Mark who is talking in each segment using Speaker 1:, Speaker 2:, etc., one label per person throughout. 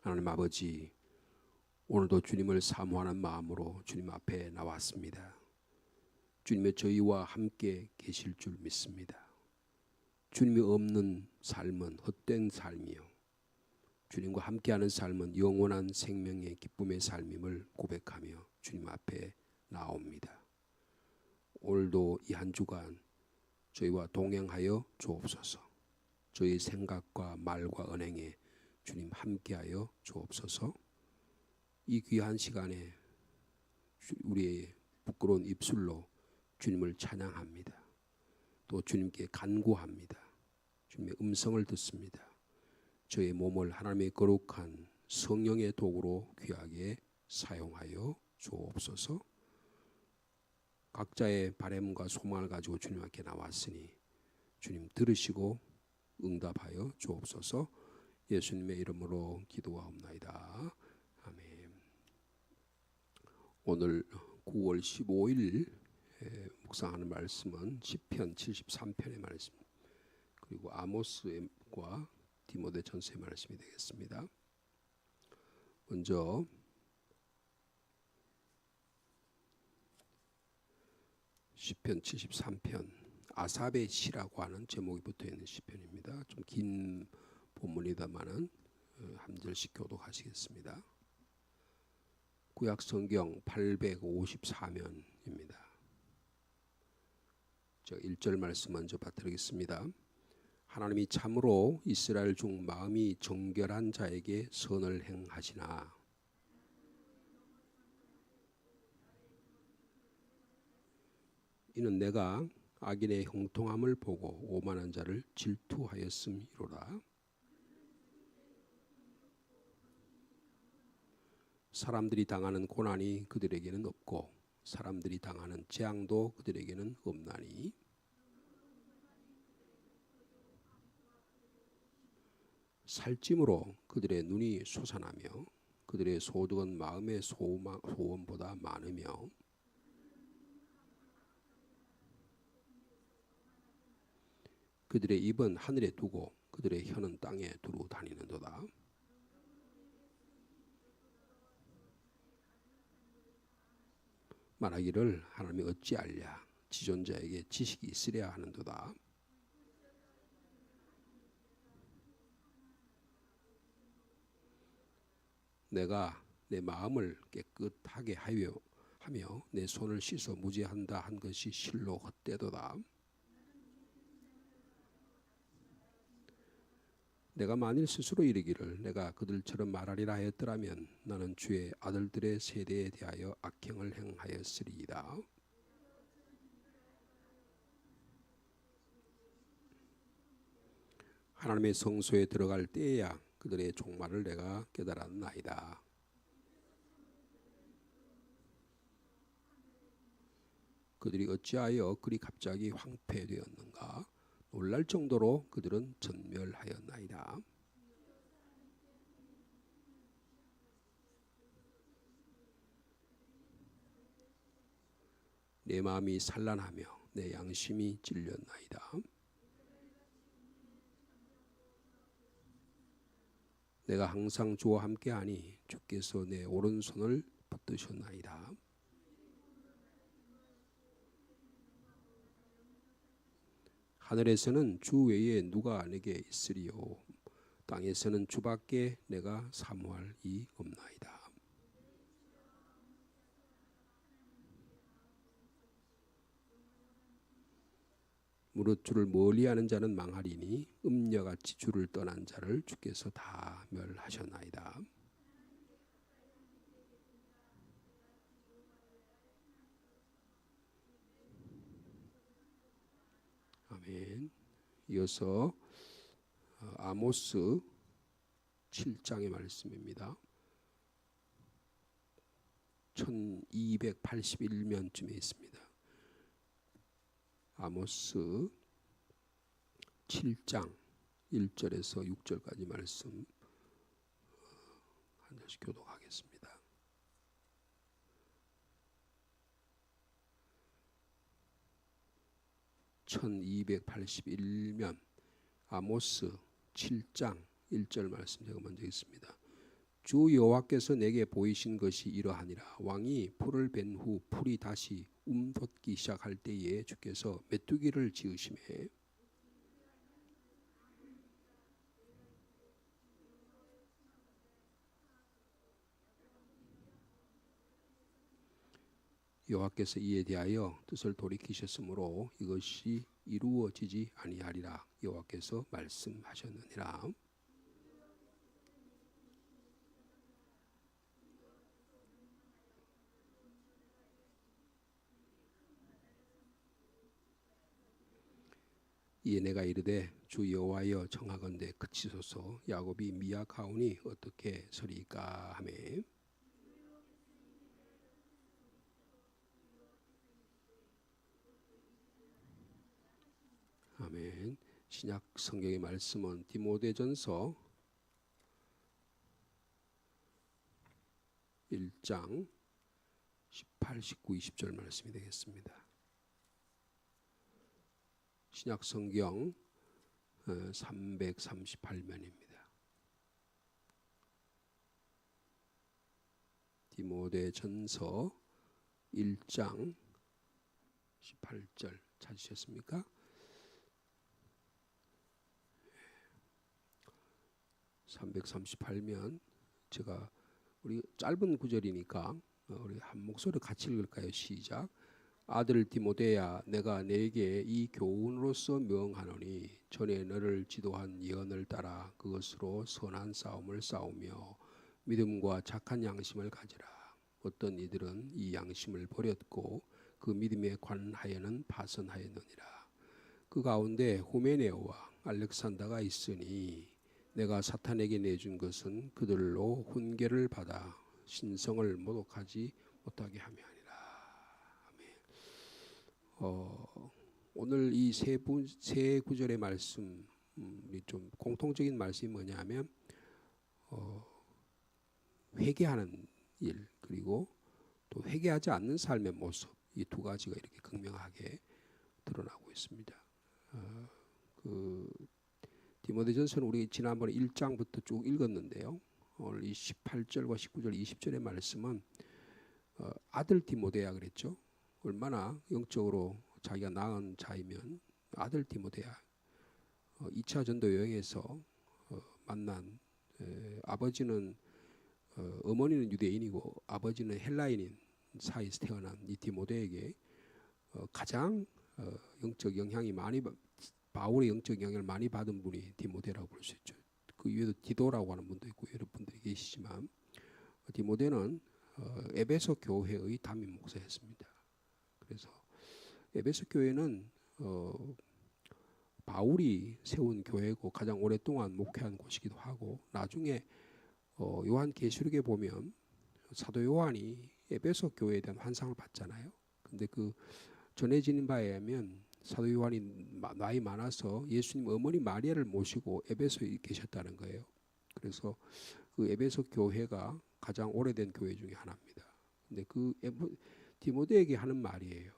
Speaker 1: 하나님 아버지, 오늘도 주님을 사모하는 마음으로 주님 앞에 나왔습니다. 주님의 저희와 함께 계실 줄 믿습니다. 주님이 없는 삶은 헛된 삶이요, 주님과 함께하는 삶은 영원한 생명의 기쁨의 삶임을 고백하며 주님 앞에 나옵니다. 오늘도 이 한 주간 저희와 동행하여 주옵소서. 저희 생각과 말과 언행에 주님 함께하여 주옵소서. 이 귀한 시간에 우리의 부끄러운 입술로 주님을 찬양합니다. 또 주님께 간구합니다. 주님의 음성을 듣습니다. 저의 몸을 하나님의 거룩한 성령의 도구로 귀하게 사용하여 주옵소서. 각자의 바람과 소망을 가지고 주님 앞에 나왔으니 주님 들으시고 응답하여 주옵소서. 예수님의 이름으로 기도하옵나이다. 아멘. 오늘 9월 15일 묵상하는 말씀은 시편 73편의 말씀, 그리고 아모스과 디모데전서의 말씀이 되겠습니다. 먼저 시편 73편, 아삽의 시라고 하는 제목이 붙어있는 시편입니다. 좀 긴 본문이다마는 한 절씩 교독하시겠습니다. 구약 성경 854면입니다. 저 1절 말씀 먼저 받들겠습니다. 하나님이 참으로 이스라엘 중 마음이 정결한 자에게 선을 행하시나 이는 내가 악인의 형통함을 보고 오만한 자를 질투하였음이로라. 사람들이 당하는 고난이 그들에게는 없고 사람들이 당하는 재앙도 그들에게는 없나니 살찜으로 그들의 눈이 솟아나며 그들의 소득은 마음의 소원보다 많으며 그들의 입은 하늘에 두고 그들의 혀는 땅에 두루 다니는도다. 말하기를 하나님이 어찌 알랴, 지존자에게 지식이 있으랴 하는도다. 내가 내 마음을 깨끗하게 하며 내 손을 씻어 무죄한다 한 것이 실로 헛되도다. 내가 만일 스스로 이르기를 내가 그들처럼 말하리라 하였더라면 나는 주의 아들들의 세대에 대하여 악행을 행하였으리이다. 하나님의 성소에 들어갈 때에야 그들의 종말을 내가 깨달았나이다. 그들이 어찌하여 그리 갑자기 황폐되었는가? 놀랄 정도로 그들은 전멸하였나이다. 내 마음이 산란하며 내 양심이 찔렸나이다. 내가 항상 주와 함께하니 주께서 내 오른손을 붙드셨나이다. 하늘에서는 주 외에 누가 내게 있으리요, 땅에서는 주밖에 내가 사모할 이 없나이다. 무릇 주를 멀리하는 자는 망하리니 음녀같이 주를 떠난 자를 주께서 다 멸하셨나이다. 아멘. 이어서 아모스 7장의 말씀입니다. 1281면쯤에 있습니다. 아모스 7장 1절에서 6절까지 말씀 한 절씩 교독하겠습니다. 1281면 아모스 7장 1절 말씀 제가 먼저 읽습니다. 주 여호와께서 내게 보이신 것이 이러하니라. 왕이 풀을 벤 후 풀이 다시 돋기 시작할 때에 주께서 메뚜기를 지으심에 여호와께서 이에 대하여 뜻을 돌이키셨으므로 이것이 이루어지지 아니하리라. 여호와께서 말씀하셨느니라. 이에 내가 이르되 주 여호와여 청하건대 그치소서. 야곱이 미약하오니 어떻게 서리까 하며 아멘. 신약 성경의 말씀은 디모데전서 1장 18, 19, 20절 말씀이 되겠습니다. 신약 성경 338면입니다. 디모데전서 1장 18절 찾으셨습니까? (338면) 제가 우리 짧은 구절이니까 우리 한 목소리 같이 읽을까요? 시작. 아들 디모데야, 내가 네게 이 교훈으로서 명하노니 전에 너를 지도한 예언을 따라 그것으로 선한 싸움을 싸우며 믿음과 착한 양심을 가지라. 어떤 이들은 이 양심을 버렸고 그 믿음에 관하여는 파선하였느니라. 그 가운데 후메네오와 알렉산더가 있으니 내가 사탄에게 내준 것은 그들로 훈계를 받아 신성을 모독하지 못하게 하며 아니라. 오늘 이 세 구절의 말씀이 좀 공통적인 말씀이 뭐냐면 회개하는 일 그리고 또 회개하지 않는 삶의 모습, 이 두 가지가 이렇게 극명하게 드러나고 있습니다. 그 디모데전서는 우리 지난번에 1장부터 쭉 읽었는데요. 오늘 이 18절과 19절, 20절의 말씀은 아들 디모데야 그랬죠. 얼마나 영적으로 자기가 나은 자이면 아들 디모데야. 2차 전도 여행에서 만난 아버지는 어머니는 유대인이고 아버지는 헬라인인 사이에서 태어난 이 디모데에게 가장 영적 영향이 많이 바울의 영적 영향을 많이 받은 분이 디모데라고 볼 수 있죠. 그 이외에도 디도라고 하는 분도 있고 여러 분들이 계시지만 디모데는 에베소 교회의 담임 목사였습니다. 그래서 에베소 교회는 바울이 세운 교회고 가장 오랫동안 목회한 곳이기도 하고 나중에 요한계시록에 보면 사도 요한이 에베소 교회에 대한 환상을 봤잖아요. 근데 그 전해지는 바에 의하면 사도 요한이 나이 많아서 예수님 어머니 마리아를 모시고 에베소에 계셨다는 거예요. 그래서 그 에베소 교회가 가장 오래된 교회 중에 하나입니다. 근데 그 디모데에게 하는 말이에요.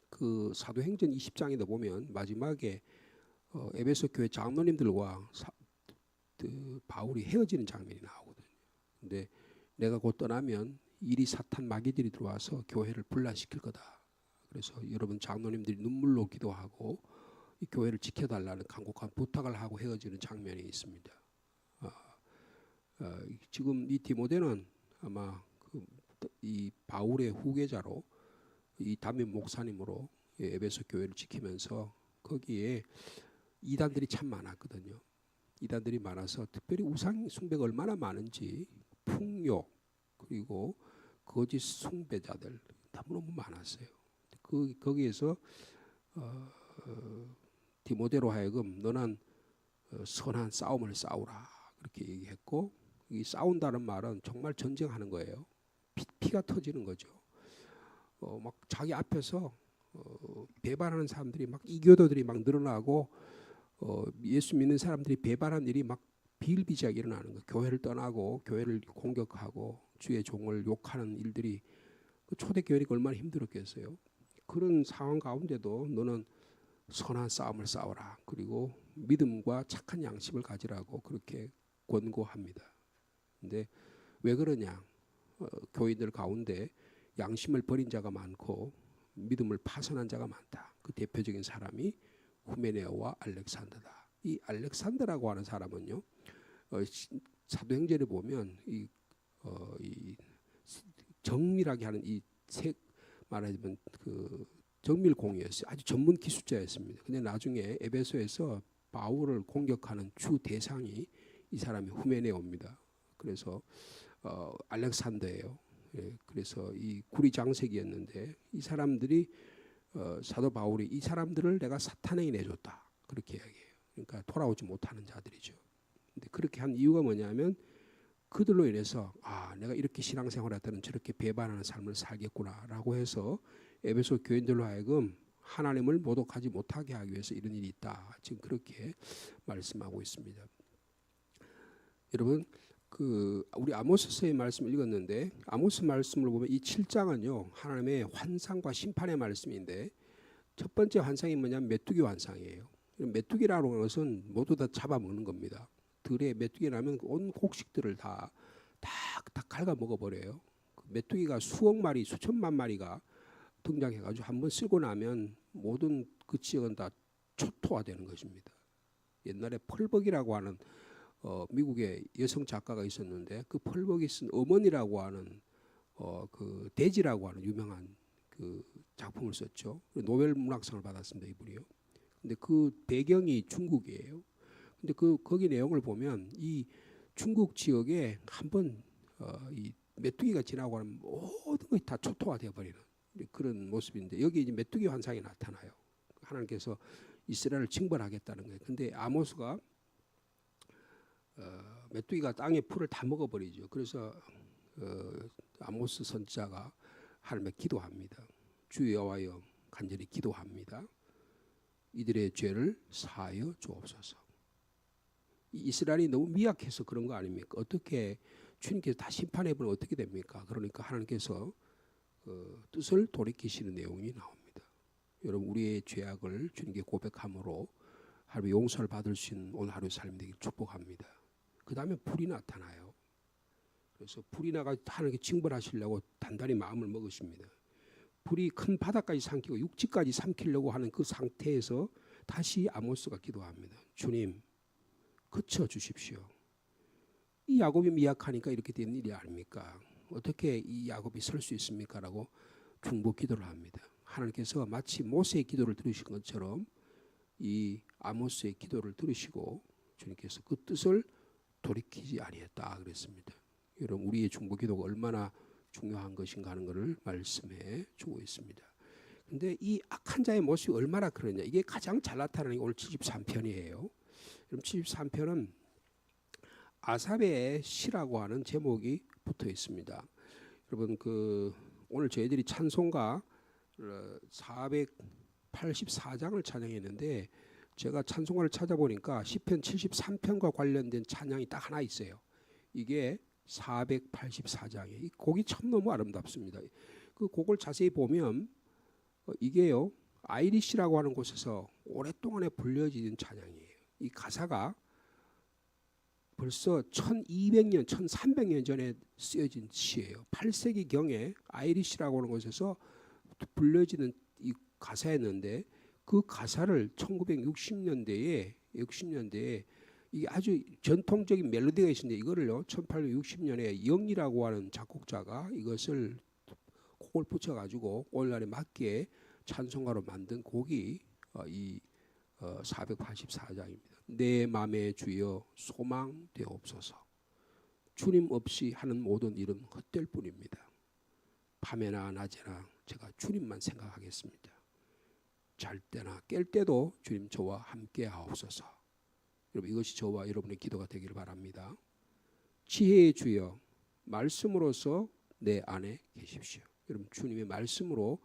Speaker 1: 그 사도행전 20장에도 보면 마지막에 에베소 교회 장로님들과 바울이 헤어지는 장면이 나오거든요. 근데 내가 곧 떠나면 이리 사탄 마귀들이 들어와서 교회를 분란시킬 거다. 그래서 여러분 장로님들이 눈물로 기도하고 이 교회를 지켜달라는 간곡한 부탁을 하고 헤어지는 장면이 있습니다. 지금 이 디모데는 아마 이 바울의 후계자로 이 담임 목사님으로 에베소 교회를 지키면서 거기에 이단들이 참 많았거든요. 이단들이 많아서 특별히 우상 숭배가 얼마나 많은지 풍욕 그리고 거짓 숭배자들 너무너무 많았어요. 거기에서 디모데로 하여금 너는 선한 싸움을 싸우라 그렇게 얘기했고 이 싸운다는 말은 정말 전쟁하는 거예요. 피가 터지는 거죠. 막 자기 앞에서 배반하는 사람들이 막 이교도들이 막 늘어나고 예수 믿는 사람들이 배반한 일이 막 비일비재하게 일어나는 거예요. 교회를 떠나고 교회를 공격하고 주의 종을 욕하는 일들이 초대교회가 얼마나 힘들었겠어요. 그런 상황 가운데도 너는 선한 싸움을 싸워라. 그리고 믿음과 착한 양심을 가지라고 그렇게 권고합니다. 근데 왜 그러냐? 교인들 가운데 양심을 버린 자가 많고 믿음을 파손한 자가 많다. 그 대표적인 사람이 후메네오와 알렉산더다. 이 알렉산더라고 하는 사람은요, 사도행전에 보면 이 정밀하게 하는 말하자면 그 정밀공이었어요. 아주 전문 기술자였습니다. 근데 나중에 에베소에서 바울을 공격하는 주 대상이 이 사람이 후메네오입니다. 그래서 알렉산더예요. 예, 그래서 이 구리 장색이었는데 이 사람들이 사도 바울이 이 사람들을 내가 사탄에게 내줬다 그렇게 이야기해요. 그러니까 돌아오지 못하는 자들이죠. 근데 그렇게 한 이유가 뭐냐면 그들로 인해서 내가 이렇게 신앙생활했다는 저렇게 배반하는 삶을 살겠구나라고 해서 에베소 교인들로 하여금 하나님을 모독하지 못하게 하기 위해서 이런 일이 있다. 지금 그렇게 말씀하고 있습니다. 여러분 우리 아모스서의 말씀을 읽었는데 아모스 말씀을 보면 이 7장은요 하나님의 환상과 심판의 말씀인데 첫 번째 환상이 뭐냐면 메뚜기 환상이에요. 메뚜기라는 것은 모두 다 잡아먹는 겁니다. 들에 메뚜기 나면 온 곡식들을 다 갉아 먹어버려요. 메뚜기가 수억 마리, 수천만 마리가 등장해가지고 한번 쓰고 나면 모든 그 지역은 다 초토화되는 것입니다. 옛날에 펄벅이라고 하는 미국의 여성 작가가 있었는데 그 펄벅이 쓴 어머니라고 하는 그 돼지라고 하는 유명한 그 작품을 썼죠. 노벨 문학상을 받았습니다, 이분이요. 근데 그 배경이 중국이에요. 근데 거기 내용을 보면 이 중국 지역에 한번 이 메뚜기가 지나고 하면 모든 것이 다 초토화되어 버리는 그런 모습인데 여기 이제 메뚜기 환상이 나타나요. 하나님께서 이스라엘을 징벌하겠다는 거예요. 근데 아모스가 메뚜기가 땅의 풀을 다 먹어버리죠. 그래서 아모스 선지자가 하나님께 기도합니다. 주 여호와여 간절히 기도합니다. 이들의 죄를 사하여 주옵소서. 이스라엘이 너무 미약해서 그런 거 아닙니까? 어떻게 주님께서 다 심판해보면 어떻게 됩니까? 그러니까 하나님께서 뜻을 돌이키시는 내용이 나옵니다. 여러분 우리의 죄악을 주님께 고백함으로 하루의 용서를 받을 수 있는 오늘 하루의 삶이 되길 축복합니다. 그 다음에 불이 나타나요. 그래서 불이 나가 하나님께 징벌하시려고 단단히 마음을 먹으십니다. 불이 큰 바다까지 삼키고 육지까지 삼키려고 하는 그 상태에서 다시 아모스가 기도합니다. 주님 그쳐 주십시오. 이 야곱이 미약하니까 이렇게 된 일이 아닙니까? 어떻게 이 야곱이 설 수 있습니까? 라고 중보 기도를 합니다. 하나님께서 마치 모세의 기도를 들으신 것처럼 이 아모스의 기도를 들으시고 주님께서 그 뜻을 돌이키지 아니했다 그랬습니다. 여러분 우리의 중보 기도가 얼마나 중요한 것인가 하는 것을 말씀해 주고 있습니다. 그런데 이 악한 자의 모습이 얼마나 그러냐 이게 가장 잘 나타나는 게 오늘 73편이에요. 그럼 73편은 아삽의 시라고 하는 제목이 붙어 있습니다. 여러분 오늘 저희들이 찬송가 484장을 찬양했는데 제가 찬송가를 찾아보니까 시편 73편과 관련된 찬양이 딱 하나 있어요. 이게 484장이에요. 이 곡이 참 너무 아름답습니다. 그 곡을 자세히 보면 이게요 아이리시라고 하는 곳에서 오랫동안에 불려지는 찬양이에요. 이 가사가 벌써 1200년, 1300년 전에 쓰여진 시예요. 8세기경에 아이리시라고 하는 곳에서 불려지는 이 가사였는데 그 가사를 1960년대에 이 아주 전통적인 멜로디가 있는데 이거를요 1860년에 영이라고 하는 작곡자가 이것을 곡을 붙여가지고 오늘날에 맞게 찬송가로 만든 곡이 이 484장입니다. 내 맘에 주여 소망 되옵소서. 주님 없이 하는 모든 일은 헛될 뿐입니다. 밤에나 낮에나 제가 주님만 생각하겠습니다. 잘 때나 깰 때도 주님 저와 함께 하옵소서. 여러분 이것이 저와 여러분의 기도가 되기를 바랍니다. 지혜의 주여 말씀으로서 내 안에 계십시오. 여러분 주님의 말씀으로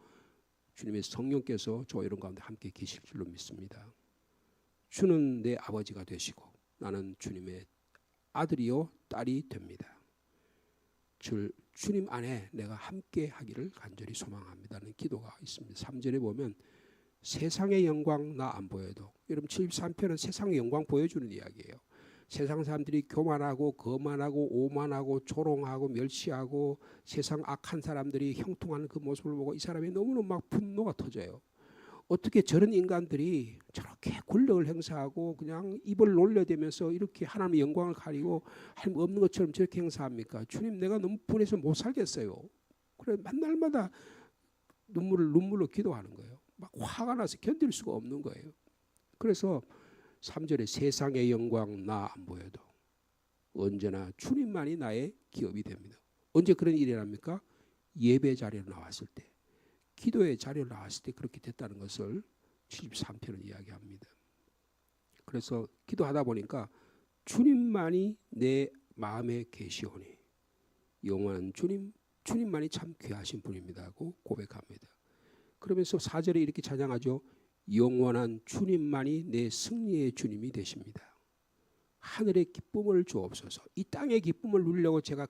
Speaker 1: 주님의 성령께서 저와 여러분 가운데 함께 계실 줄로 믿습니다. 주는 내 아버지가 되시고 나는 주님의 아들이요 딸이 됩니다. 주님 안에 내가 함께 하기를 간절히 소망합니다는 기도가 있습니다. 3절에 보면 세상의 영광 나 안 보여도 여러분 73편은 세상의 영광 보여주는 이야기예요. 세상 사람들이 교만하고 거만하고 오만하고 조롱하고 멸시하고 세상 악한 사람들이 형통하는 그 모습을 보고 이 사람이 너무너무 막 분노가 터져요. 어떻게 저런 인간들이 저렇게 권력을 행사하고 그냥 입을 놀려대면서 이렇게 하나님의 영광을 가리고 하나님 없는 것처럼 저렇게 행사합니까? 주님, 내가 너무 분해서 못 살겠어요. 그래 만날마다 눈물로 기도하는 거예요. 막 화가 나서 견딜 수가 없는 거예요. 그래서 3절에 세상의 영광 나 안 보여도 언제나 주님만이 나의 기업이 됩니다. 언제 그런 일이 납니까? 예배 자리에 나왔을 때, 기도의 자리에 나왔을 때 그렇게 됐다는 것을 73편은 이야기합니다. 그래서 기도하다 보니까 주님만이 내 마음에 계시오니 영원한 주님만이 참 귀하신 분입니다고 고백합니다. 그러면서 4절에 이렇게 찬양하죠. 영원한 주님만이 내 승리의 주님이 되십니다. 하늘의 기쁨을 주옵소서. 이 땅의 기쁨을 누리려고 제가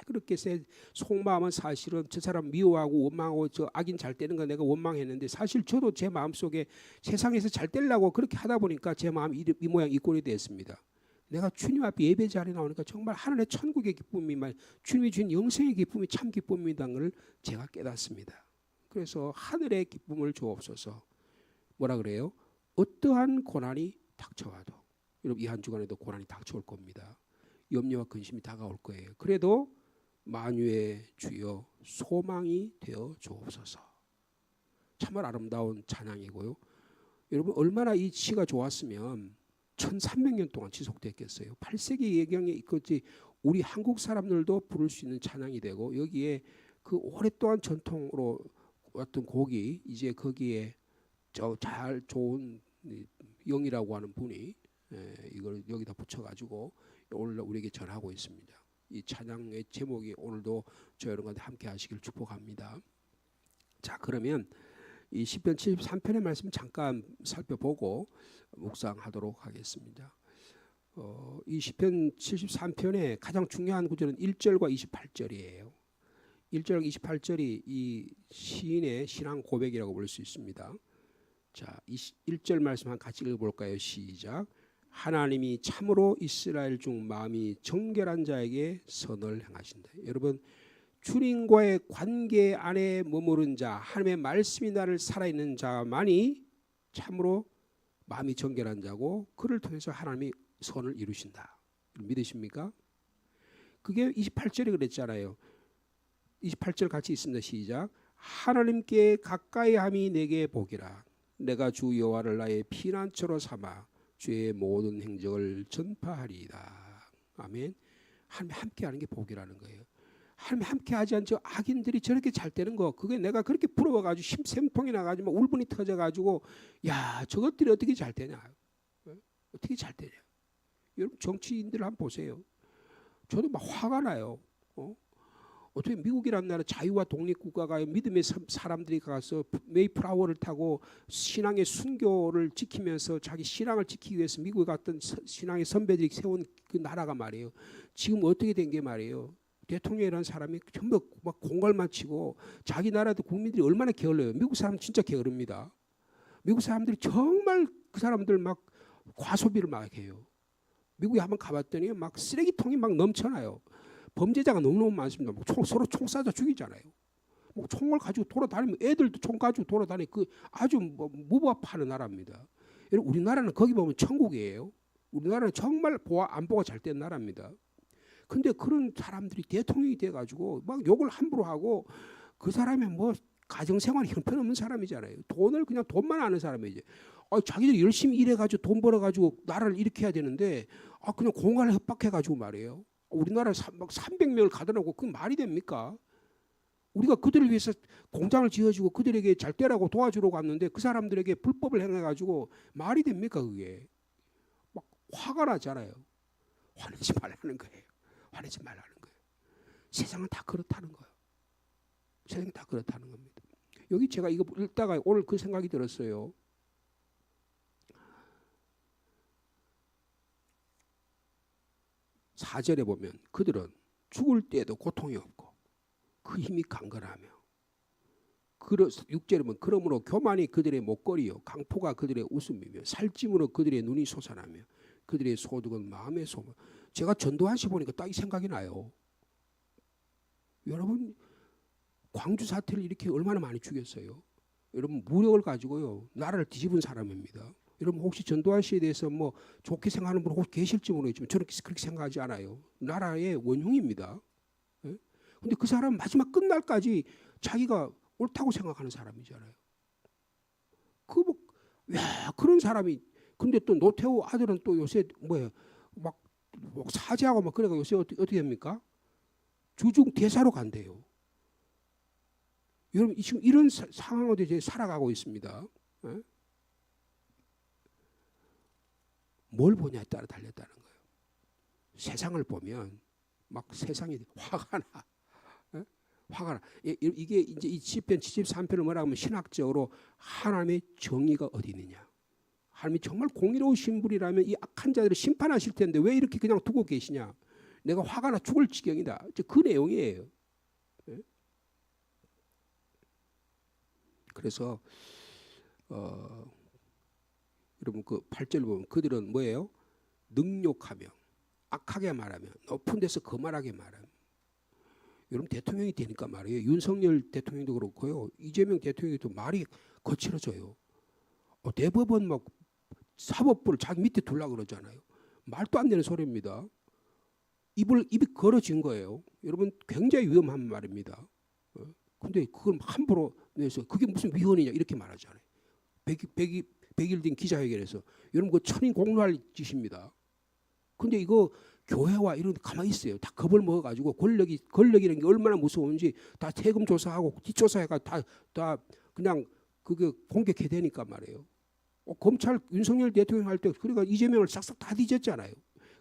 Speaker 1: 그렇게 속마음은 사실은 저 사람 미워하고 원망하고 저 악인 잘 되는 거 내가 원망했는데 사실 저도 제 마음속에 세상에서 잘 되려고 그렇게 하다 보니까 제 마음 이 모양 이 꼴이 됐습니다. 내가 주님 앞에 예배 자리에 나오니까 정말 하늘의 천국의 기쁨이 주님이 주신 영생의 기쁨이 참 기쁨이라는 걸 제가 깨닫습니다. 그래서 하늘의 기쁨을 주옵소서. 뭐라 그래요? 어떠한 고난이 닥쳐와도, 여러분 이 한 주간에도 고난이 닥쳐올 겁니다. 염려와 근심이 다가올 거예요. 그래도 만유의 주여 소망이 되어 주옵소서. 정말 아름다운 찬양이고요. 여러분 얼마나 이 시가 좋았으면 1300년 동안 지속됐겠어요. 8세기 예경에 있겠지. 우리 한국 사람들도 부를 수 있는 찬양이 되고 여기에 그 오랫동안 전통으로 왔던 곡이 이제 거기에 잘 좋은 영이라고 하는 분이 이걸 여기다 붙여가지고 오늘 우리에게 전하고 있습니다. 이 찬양의 제목이 오늘도 저 여러분과 함께 하시길 축복합니다. 자, 그러면 이 시편 73편의 말씀 잠깐 살펴보고 묵상하도록 하겠습니다. 이 시편 73편의 가장 중요한 구절은 1절과 28절이에요. 1절 28절이 이 시인의 신앙 고백이라고 볼 수 있습니다. 자, 1절 말씀 한 같이 읽어볼까요? 시작. 하나님이 참으로 이스라엘 중 마음이 정결한 자에게 선을 행하신다. 여러분 주님과의 관계 안에 머무른 자, 하나님의 말씀이 나를 살아있는 자만이 참으로 마음이 정결한 자고 그를 통해서 하나님이 선을 이루신다. 믿으십니까? 그게 28절에 그랬잖아요. 28절 같이 있습니다. 시작. 하나님께 가까이함이 내게 복이라. 내가 주 여호와를 나의 피난처로 삼아 주의 모든 행적을 전파하리이다. 아멘. 하나님 함께하는 게 복이라는 거예요. 하나님 함께하지 않죠. 악인들이 저렇게 잘 되는 거 그게 내가 그렇게 부러워가지고 심생통이 나가지고 울분이 터져가지고 야 저것들이 어떻게 잘 되냐. 어떻게 잘 되냐. 여러분 정치인들 한번 보세요. 저도 막 화가 나요. 어떻게 미국이라는 나라 자유와 독립국가가 믿음의 사람들이 가서 메이플라워를 타고 신앙의 순교를 지키면서 자기 신앙을 지키기 위해서 미국에 갔던 신앙의 선배들이 세운 그 나라가 말이에요. 지금 어떻게 된 게 말이에요. 대통령이라는 사람이 전부 막 공갈만 치고 자기 나라도 국민들이 얼마나 게을러요. 미국 사람 진짜 게으릅니다. 미국 사람들이 정말 그 사람들 막 과소비를 막 해요. 미국에 한번 가봤더니 막 쓰레기통이 막 넘쳐나요. 범죄자가 너무너무 많습니다. 서로 총 쏴서 죽이잖아요. 총을 가지고 돌아다니면 애들도 총 가지고 돌아다니고 그 아주 무법하는 나라입니다. 여러분 우리나라는 거기 보면 천국이에요. 우리나라는 정말 안보가 잘 된 나라입니다. 근데 그런 사람들이 대통령이 돼가지고 막 욕을 함부로 하고 그 사람이 뭐 가정생활이 형편없는 사람이잖아요. 그냥 돈만 아는 사람이지. 자기들이 열심히 일해가지고 돈 벌어가지고 나라를 일으켜야 되는데 그냥 공간을 협박해가지고 말이에요. 우리나라에 막 300명을 가둬놓고 그게 말이 됩니까? 우리가 그들을 위해서 공장을 지어주고 그들에게 잘 되라고 도와주러 갔는데 그 사람들에게 불법을 행해가지고 말이 됩니까 그게? 막 화가 나잖아요. 화내지 말라는 거예요. 화내지 말라는 거예요. 세상은 다 그렇다는 거예요. 세상은 다 그렇다는 겁니다. 여기 제가 이거 읽다가 오늘 그 생각이 들었어요. 4절에 보면 그들은 죽을 때에도 고통이 없고 그 힘이 강건하며 6절에 보면 그러므로 교만이 그들의 목걸이요 강포가 그들의 웃음이며 살찜으로 그들의 눈이 솟아나며 그들의 소득은 마음의 소망. 제가 전두환 씨 보니까 딱 이 생각이 나요. 여러분 광주 사태를 이렇게 얼마나 많이 죽였어요. 여러분 무력을 가지고요 나라를 뒤집은 사람입니다. 여러분 혹시 전두환 씨에 대해서 뭐 좋게 생각하는 분 혹시 계실지 모르겠지만 저는 그렇게 생각하지 않아요. 나라의 원흉입니다. 예? 근데 그 사람은 마지막 끝날까지 자기가 옳다고 생각하는 사람이잖아요. 그 뭐, 야 그런 사람이 근데 또 노태우 아들은 또 요새 뭐야 막 사죄하고 막 그래가 요새 어떻게 됩니까? 주중 대사로 간대요. 여러분 지금 이런 상황으로 이제 살아가고 있습니다. 예? 뭘 보냐에 따라 달렸다는 거예요. 세상을 보면 막 세상이 화가 나. 예? 화가 나. 이게 이제 이 시편 73편을 뭐라 하면 신학적으로 하나님의 정의가 어디 있느냐. 하나님이 정말 공의로우신 분이라면 이 악한 자들을 심판하실 텐데 왜 이렇게 그냥 두고 계시냐. 내가 화가 나 죽을 지경이다. 그 내용이에요. 예? 그래서 여러분 그 8절 보면 그들은 뭐예요? 능욕하며 악하게 말하며 높은 데서 거만하게 말하며. 여러분 대통령이 되니까 말이에요. 윤석열 대통령도 그렇고요. 이재명 대통령도 말이 거칠어져요. 대법원 막 사법부를 자기 밑에 두려고 그러잖아요. 말도 안 되는 소리입니다. 입이 걸어진 거예요. 여러분 굉장히 위험한 말입니다. 근데 그걸 함부로 내서 그게 무슨 위헌이냐 이렇게 말하잖아요. 100일 된 기자회견에서 여러분 그 천인공노할 짓입니다. 근데 이거 교회와 이런 데 가만히 있어요. 다 겁을 먹어가지고 권력이라는 게 얼마나 무서운지 다 세금 조사하고 뒷조사해가 다 그냥 그게 공격해야 되니까 말이에요. 검찰 윤석열 대통령 할 때 그러니까 이재명을 싹싹 다 뒤졌잖아요.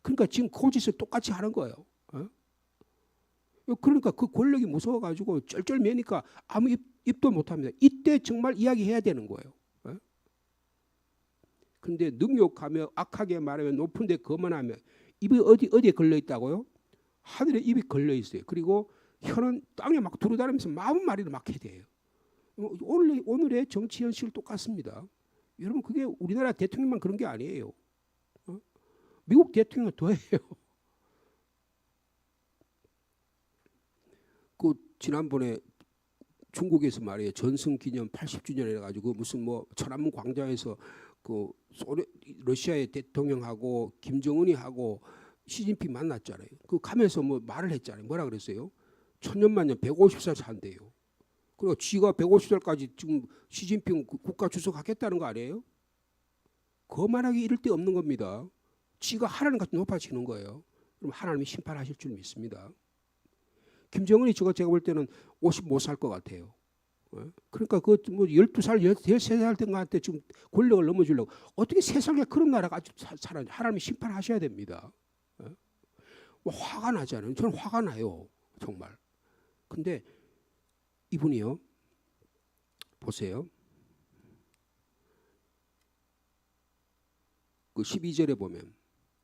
Speaker 1: 그러니까 지금 그 짓을 똑같이 하는 거예요. 그러니까 그 권력이 무서워가지고 쩔쩔매니까 아무 입도 못합니다. 이때 정말 이야기해야 되는 거예요. 그런데 능욕하며 악하게 말하며 높은 데 거만하며 입이 어디에 걸려 있다고요? 하늘에 입이 걸려 있어요. 그리고 혀는 땅에 막 두루다니면서 마음 말이를 막 해야 돼요. 오늘의 정치 현실 똑같습니다. 여러분 그게 우리나라 대통령만 그런 게 아니에요. 미국 대통령은 더해요. 그 지난번에 중국에서 말이에요. 전승기념 80주년 해가지고 무슨 뭐 천안문 광장에서 그 러시아의 대통령하고 김정은이 하고 시진핑 만났잖아요. 그 가면서 뭐 말을 했잖아요. 뭐라 그랬어요? 천년만년 150살 산대요. 그리고 쥐가 150살까지 지금 시진핑 국가 주석 하겠다는 거 아니에요? 거만하게 이럴 데 없는 겁니다. 쥐가 하나님 같이 높아지는 거예요. 그럼 하나님이 심판하실 줄 믿습니다. 김정은이 제가 볼 때는 50 못 살 것 같아요. 그러니까 그 뭐 12살, 13살 된가한테 지금 권력을 넘어주려고 어떻게 세상에 그런 나라가 아주 살아요. 하나님이 심판하셔야 됩니다. 뭐 화가 나잖아요. 저는 화가 나요. 정말. 근데 이분이요. 보세요. 그 12절에 보면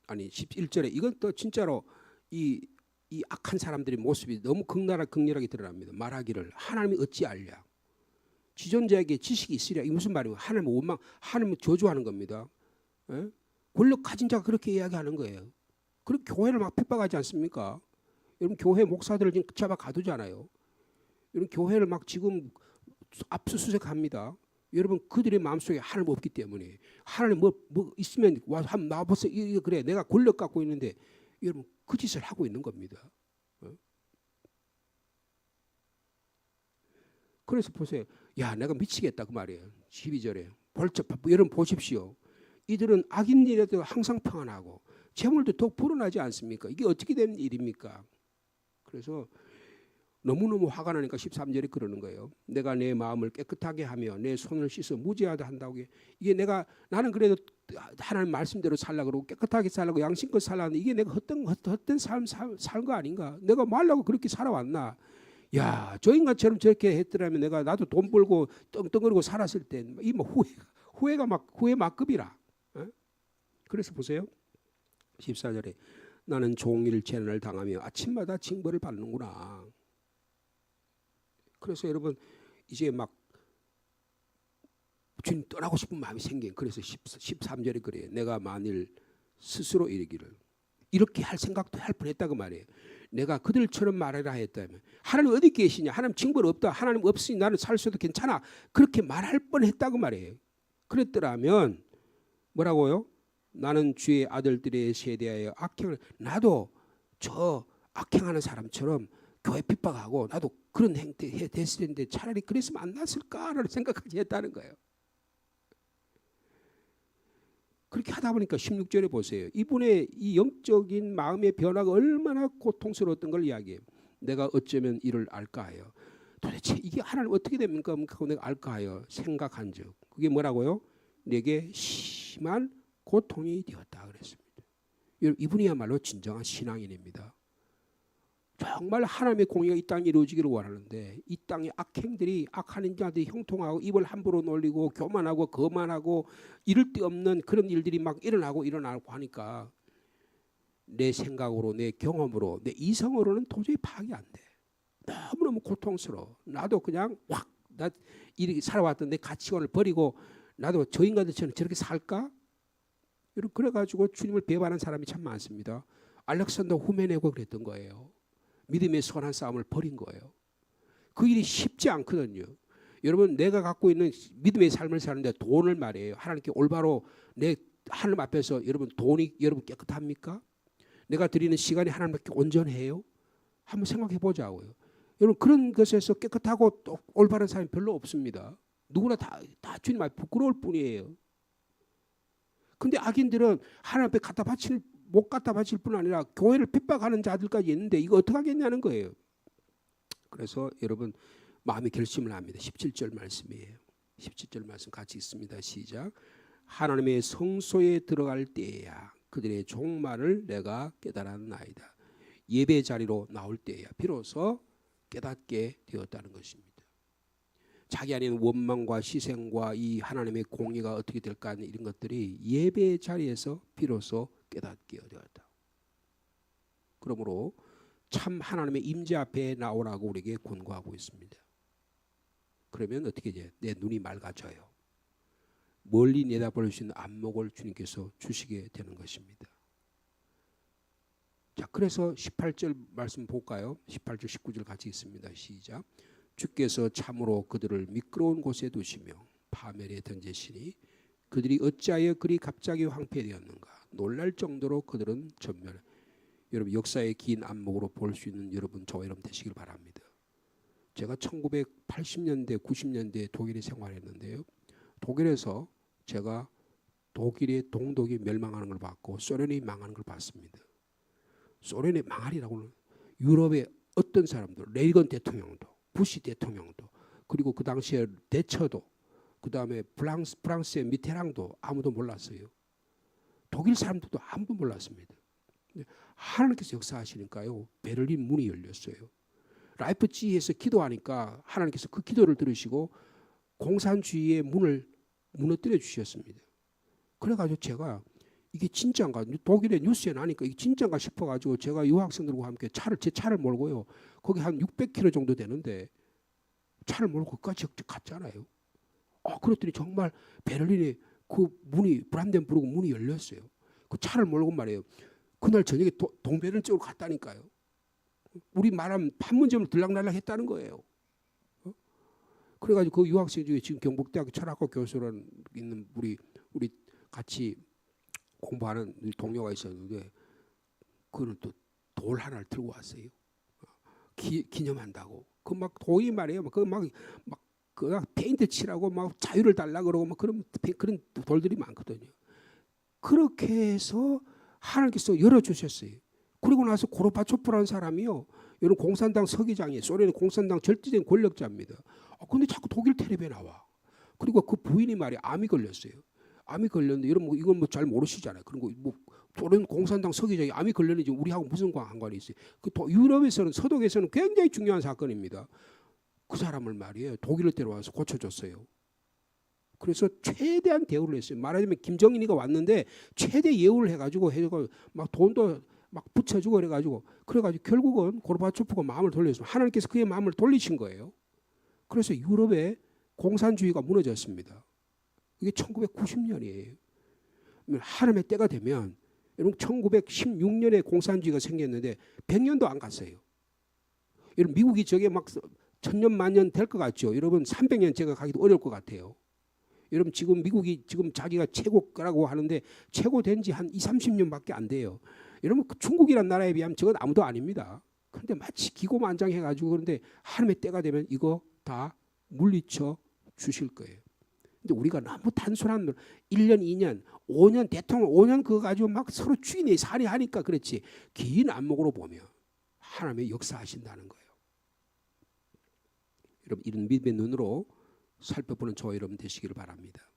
Speaker 1: 아니 11절에 이건 또 진짜로 이 악한 사람들의 모습이 너무 극렬하게 드러납니다. 말하기를 하나님이 어찌 알랴. 지존자에게 지식이 있으랴. 이게 무슨 말이에요? 하나님을 저주하는 겁니다. 에? 권력 가진 자가 그렇게 이야기하는 거예요. 그렇게 교회를 막 핍박하지 않습니까? 여러분 교회 목사들을 지금 잡아 가두잖아요. 여러분 교회를 막 지금 압수수색합니다. 여러분 그들의 마음속에 하나님 없기 때문에 하나님 뭐 있으면 와서 한번 나와보세요. 이거 그래 내가 권력 갖고 있는데 여러분 그 짓을 하고 있는 겁니다. 그래서 보세요. 야 내가 미치겠다 그 말이에요. 12절에 여러분 보십시오. 이들은 악인 일에도 항상 평안하고 재물도 더욱 불어나지 않습니까? 이게 어떻게 된 일입니까? 그래서 너무너무 화가 나니까 13절에 그러는 거예요. 내가 내 마음을 깨끗하게 하며 내 손을 씻어 무죄하다 한다고. 이게 나는 그래도 하나님 말씀대로 살려고 그러고 깨끗하게 살려고 양심껏 살려고 이게 내가 헛된 삶 살 거 아닌가? 내가 뭐 하려고 그렇게 살아왔나? 야, 저 인간처럼 저렇게 했더라면 나도 돈 벌고 떵떵거리고 살았을 때 이 뭐 후회 막급이라. 그래서 보세요. 14절에 나는 종일 재난을 당하며 아침마다 징벌을 받는구나. 그래서 여러분 이제 막 주님 떠나고 싶은 마음이 생긴. 그래서 13절에 그래요. 내가 만일 스스로 이르기를 이렇게 할 생각도 할 뻔했다 그 말이에요. 내가 그들처럼 말해라 했다면 하나님 어디 계시냐? 하나님 징벌 없다. 하나님 없으니 나는 살 수도 괜찮아. 그렇게 말할 뻔했다고 말이에요. 그랬더라면 뭐라고요? 나는 주의 아들들의 세대하여 악행을 나도 저 악행하는 사람처럼 교회 핍박하고 나도 그런 행태 됐을 텐데 차라리 그랬으면 안 났을까라는 생각까지 했다는 거예요. 그렇게 하다 보니까 16절에 보세요. 이분의 이 영적인 마음의 변화가 얼마나 고통스러웠던 걸 이야기해요. 내가 어쩌면 이를 알까 하여. 도대체 이게 하나님 어떻게 됩니까? 내가 알까 하여 생각한 적. 그게 뭐라고요? 내게 심한 고통이 되었다 그랬습니다. 이분이야말로 진정한 신앙인입니다. 정말 하나님의 공의가 이 땅에 이루어지기를 원하는데 이 땅의 악행들이 악하는 자들이 형통하고 입을 함부로 놀리고 교만하고 거만하고 이를 데 없는 그런 일들이 막 일어나고 하니까 내 생각으로 내 경험으로 내 이성으로는 도저히 파악이 안 돼. 너무너무 고통스러워. 나도 그냥 나 이렇게 살아왔던 내 가치관을 버리고 나도 저 인간들처럼 저렇게 살까? 그래가지고 주님을 배반한 사람이 참 많습니다. 알렉산더 후메네고 그랬던 거예요. 믿음의 선한 싸움을 벌인 거예요. 그 일이 쉽지 않거든요. 여러분 내가 갖고 있는 믿음의 삶을 사는데 돈을 말이에요. 하나님께 올바로 내 하나님 앞에서 여러분 돈이 여러분 깨끗합니까? 내가 드리는 시간이 하나님께 온전해요? 한번 생각해 보자고요. 여러분 그런 것에서 깨끗하고 또 올바른 사람이 별로 없습니다. 누구나 다 주님 앞에 부끄러울 뿐이에요. 근데 악인들은 하나님 앞에 못 갖다 바칠 뿐 아니라 교회를 핍박하는 자들까지 있는데 이거 어떻게 하겠냐는 거예요. 그래서 여러분 마음의 결심을 합니다. 17절 말씀이에요. 17절 말씀 같이 있습니다. 시작. 하나님의 성소에 들어갈 때에야 그들의 종말을 내가 깨달았나이다. 예배 자리로 나올 때에야 비로소 깨닫게 되었다는 것입니다. 자기 안에 있는 원망과 희생과 이 하나님의 공의가 어떻게 될까 하는 이런 것들이 예배 자리에서 비로소 깨닫게 되었다. 그러므로 참 하나님의 임재 앞에 나오라고 우리에게 권고하고 있습니다. 그러면 어떻게 돼? 내 눈이 맑아져요. 멀리 내다볼 수 있는 안목을 주님께서 주시게 되는 것입니다. 자, 그래서 18절 말씀 볼까요? 18절 19절 같이 있습니다. 시작. 주께서 참으로 그들을 미끄러운 곳에 두시며 파멸에 던지시니 그들이 어찌하여 그리 갑자기 황폐되었는가. 놀랄 정도로 그들은 전멸. 여러분 역사의 긴 안목으로 볼 수 있는 여러분 저와 여러분 되시길 바랍니다. 제가 1980년대 90년대에 독일에 생활했는데요. 독일에서 제가 독일의 동독이 멸망하는 걸 봤고 소련이 망하는 걸 봤습니다. 소련의 망하리라고는 유럽의 어떤 사람들 레이건 대통령도 부시 대통령도 그리고 그 당시에 대처도 그 다음에 프랑스의 미테랑도 아무도 몰랐어요. 독일 사람들도 아무도 몰랐습니다. 하나님께서 역사하시니까요. 베를린 문이 열렸어요. 라이프치히에서 기도하니까 하나님께서 그 기도를 들으시고 공산주의의 문을 무너뜨려 주셨습니다. 그래가지고 제가 이게 진짜인가 독일의 뉴스에 나니까 이게 진짜인가 싶어가지고 제가 유학생들과 함께 제 차를 몰고요. 거기 한 600km 정도 되는데 차를 몰고 거기까지 갔잖아요. 그랬더니 정말 베를린에 그 문이 브란덴부르크 문이 열렸어요. 그 차를 몰고 말이에요. 그날 저녁에 동베를린 쪽으로 갔다니까요. 우리 말하면 판문점을 들락날락 했다는 거예요. 그래가지고 그 유학생 중에 지금 경북대학교 철학과 교수로 있는 우리 같이 공부하는 동료가 있었는데 그는 또 돌 하나를 들고 왔어요. 기념한다고. 그 막 도이 말이에요. 그 막 페인트 칠하고 막 자유를 달라 그러고 막 그런 돌들이 많거든요. 그렇게 해서 하나님께서 열어주셨어요. 그리고 나서 고르바초프라는 사람이요. 여러분 공산당 서기장이에요. 소련의 공산당 절대적인 권력자입니다. 근데 자꾸 독일 텔레비에 나와. 그리고 그 부인이 말이야 암이 걸렸어요. 암이 걸렸는데 여러분 이건 뭐 잘 모르시잖아요. 그리고 뭐 소련 공산당 서기장이 암이 걸렸는지 우리하고 무슨 상관이 있어요. 유럽에서는 서독에서는 굉장히 중요한 사건입니다. 그 사람을 말이에요. 독일을 데려와서 고쳐줬어요. 그래서 최대한 대우를 했어요. 말하자면 김정인이가 왔는데 최대 예우를 해가지고 막 돈도 막 붙여주고 그래가지고 결국은 고르바초프가 마음을 돌렸어요. 하나님께서 그의 마음을 돌리신 거예요. 그래서 유럽의 공산주의가 무너졌습니다. 이게 1990년이에요. 하나님의 때가 되면 여러분 1916년에 공산주의가 생겼는데 100년도 안 갔어요. 여러분 미국이 저게 막 천년 만년 될 것 같죠. 여러분 300년 제가 가기도 어려울 것 같아요. 여러분 지금 미국이 지금 자기가 최고라고 하는데 최고 된 지 한 2, 30년밖에 안 돼요. 여러분 중국이란 나라에 비하면 저건 아무도 아닙니다. 그런데 마치 기고만장해가지고 그런데 하나님의 때가 되면 이거 다 물리쳐 주실 거예요. 근데 우리가 너무 단순한 1년, 2년, 5년 대통령 5년 그거 가지고 막 서로 죽이네 살해하니까 그렇지 긴 안목으로 보면 하나님의 역사하신다는 거예요. 여러분 이런 믿음의 눈으로 살펴보는 저와 여러분 되시기를 바랍니다.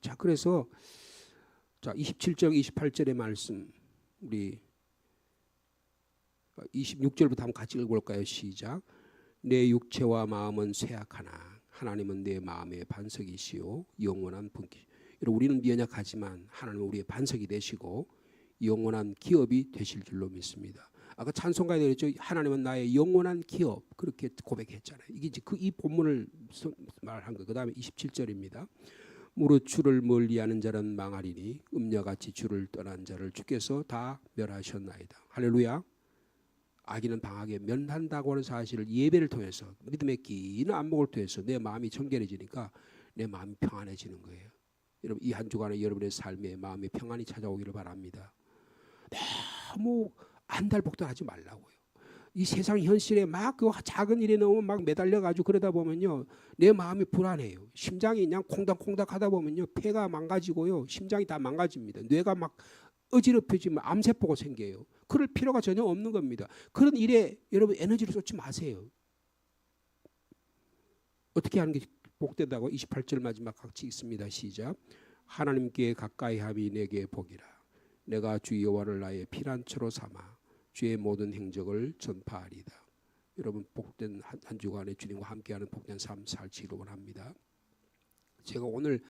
Speaker 1: 자, 그래서 자 27절, 28절의 말씀 우리 26절부터 한번 같이 읽어볼까요? 시작. 내 육체와 마음은 쇠약하나 하나님은 내 마음의 반석이시요 영원한 분기. 우리는 연약하지만 하나님은 우리의 반석이 되시고 영원한 기업이 되실 줄로 믿습니다. 아까 찬송가에 그랬죠. 하나님은 나의 영원한 기업 그렇게 고백했잖아요. 이게 이제 이 본문을 말한 거. 그다음에 27절입니다. 무릇 주를 멀리하는 자는 망하리니 음녀같이 주를 떠난 자를 주께서 다 멸하셨나이다. 할렐루야. 악인은 방하게 멸한다고 하는 사실을 예배를 통해서 믿음의 긴 안목을 통해서 내 마음이 청결해지니까 내 마음이 평안해지는 거예요. 여러분 이 한 주간에 여러분의 삶에 마음의 평안이 찾아오기를 바랍니다. 너무 안달복달하지 말라고요. 이 세상 현실에 막 그 작은 일에 너무 막 매달려가지고 그러다 보면요 내 마음이 불안해요. 심장이 그냥 콩닥콩닥 하다 보면요 폐가 망가지고요 심장이 다 망가집니다. 뇌가 막 어지럽혀지면 암세포가 생겨요. 그럴 필요가 전혀 없는 겁니다. 그런 일에 여러분 에너지를 쏟지 마세요. 어떻게 하는 게 복되다고 28절 마지막 같이 읽습니다. 시작. 하나님께 가까이함이 내게 복이라. 내가 주 여호와를 나의 피난처로 삼아 주의 모든 행적을 전파하리다. 여러분 복된 한 주간에 주님과 함께하는 복된 삶 살기를 원합니다. 제가 오늘